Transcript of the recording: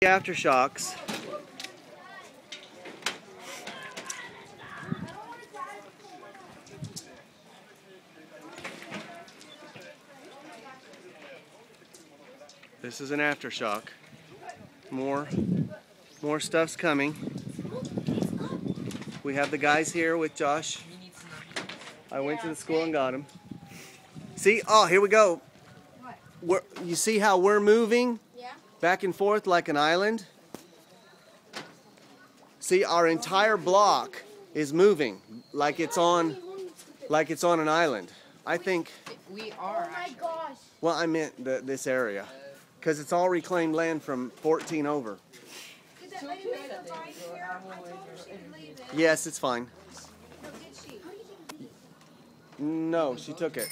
Aftershocks. This is an aftershock. More stuff's coming. We have the guys here with Josh. I went to the school and got him. See? Oh, here we go. You see how we're moving? Yeah. Back and forth like an island? See, our entire block is moving like it's on an island. I think we are. Oh my gosh. Well, I meant this area, because it's all reclaimed land from 14 over. Did that lady make a ride here? I told her she could leave it. Yes, it's fine. No, did she? No, she took it.